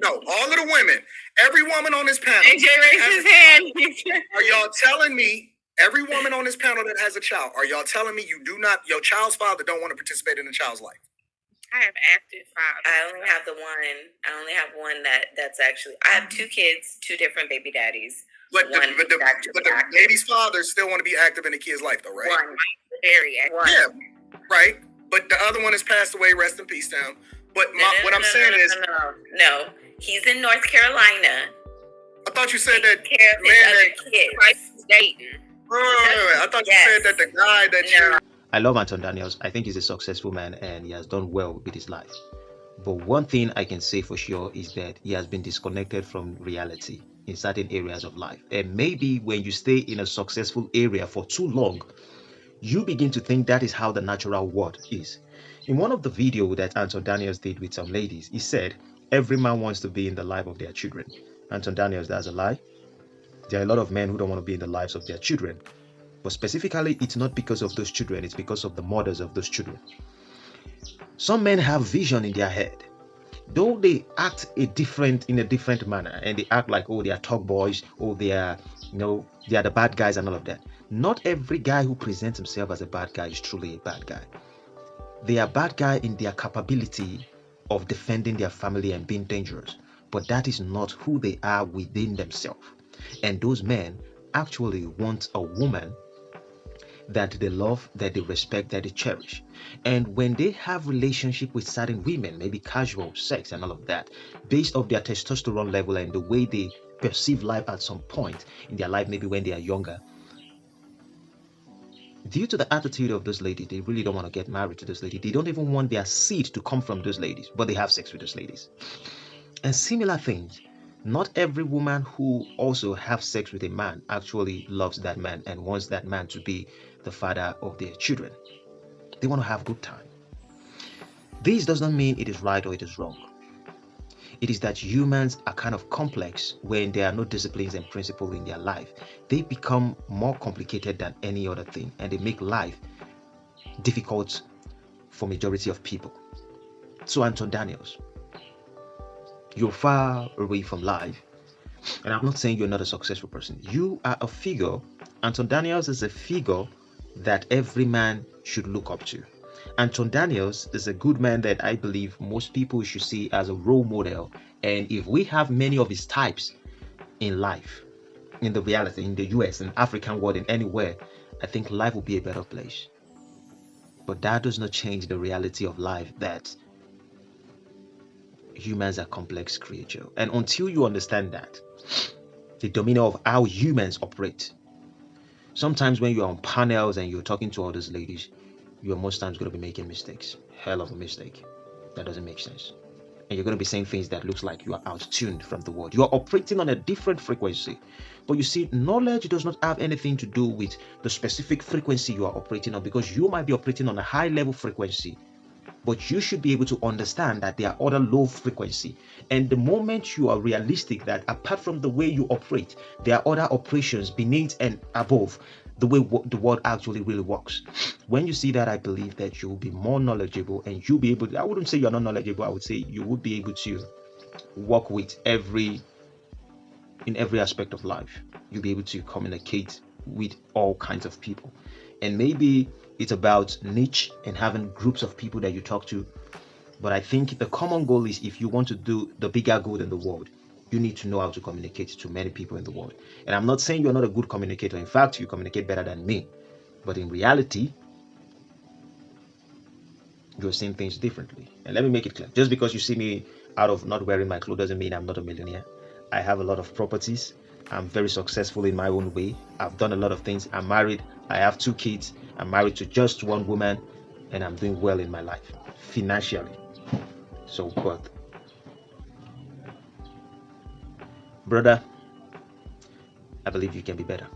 No, all of the women, every woman on this panel. AJ raised his hand. Are y'all telling me, every woman on this panel that has a child, are y'all telling me your child's father don't want to participate in the child's life? I have active father. I only have one that's actually. I have 2 kids, 2 different baby daddies. But the baby's father still want to be active in the kid's life, though, right? One, very active. Yeah, right. But the other one has passed away. Rest in peace to him. But what I'm saying is, no, he's in North Carolina. I thought you said that care of his other kids. Dating. I thought you said that the guy that you. I love Anton Daniels. I think he's a successful man and he has done well with his life. But one thing I can say for sure is that he has been disconnected from reality in certain areas of life. And maybe when you stay in a successful area for too long, you begin to think that is how the natural world is. In one of the videos that Anton Daniels did with some ladies, he said, every man wants to be in the life of their children. Anton Daniels, that's a lie. There are a lot of men who don't want to be in the lives of their children. But specifically, it's not because of those children, it's because of the mothers of those children. Some men have vision in their head. Though they act in a different manner, and they act like, oh, they are talk boys, or they are the bad guys and all of that. Not every guy who presents himself as a bad guy is truly a bad guy. They are bad guy in their capability of defending their family and being dangerous. But that is not who they are within themselves. And those men actually want a woman that they love, that they respect, that they cherish. And when they have relationship with certain women, maybe casual sex and all of that, based off their testosterone level and the way they perceive life at some point in their life, maybe when they are younger, due to the attitude of those ladies, they really don't want to get married to those ladies. They don't even want their seed to come from those ladies, but they have sex with those ladies. And similar things. Not every woman who also have sex with a man actually loves that man and wants that man to be the father of their children. They want to have good time. This does not mean it is right or it is wrong. It is that humans are kind of complex when there are no disciplines and principles in their life. They become more complicated than any other thing, and they make life difficult for majority of people. So Anton Daniels, you're far away from life. And I'm not saying you're not a successful person. You are a figure. Anton Daniels is a figure that every man should look up to. Anton Daniels is a good man that I believe most people should see as a role model. And if we have many of his types in life, in the reality, in the US, in the African world, in anywhere, I think life will be a better place. But that does not change the reality of life that humans are complex creatures. And until you understand that, the domino of how humans operate, sometimes when you're on panels and you're talking to all those ladies, you're most times going to be making mistakes. Hell of a mistake. That doesn't make sense. And you're going to be saying things that looks like you are out-tuned from the world. You are operating on a different frequency. But you see, knowledge does not have anything to do with the specific frequency you are operating on, because you might be operating on a high-level frequency. But you should be able to understand that there are other low frequency. And the moment you are realistic that apart from the way you operate, there are other operations beneath and above the way the world actually really works. When you see that, I believe that you will be more knowledgeable, and you'll be able to, I wouldn't say you're not knowledgeable, I would say you would be able to work with in every aspect of life. You'll be able to communicate with all kinds of people. And maybe it's about niche and having groups of people that you talk to. But I think the common goal is, if you want to do the bigger good in the world, you need to know how to communicate to many people in the world. And I'm not saying you're not a good communicator. In fact, you communicate better than me. But in reality, you're seeing things differently. And let me make it clear. Just because you see me out of not wearing my clothes doesn't mean I'm not a millionaire. I have a lot of properties. I'm very successful in my own way. I've done a lot of things. I'm married. I have 2 kids. I'm married to just one woman, and I'm doing well in my life financially. So, but brother, I believe you can be better.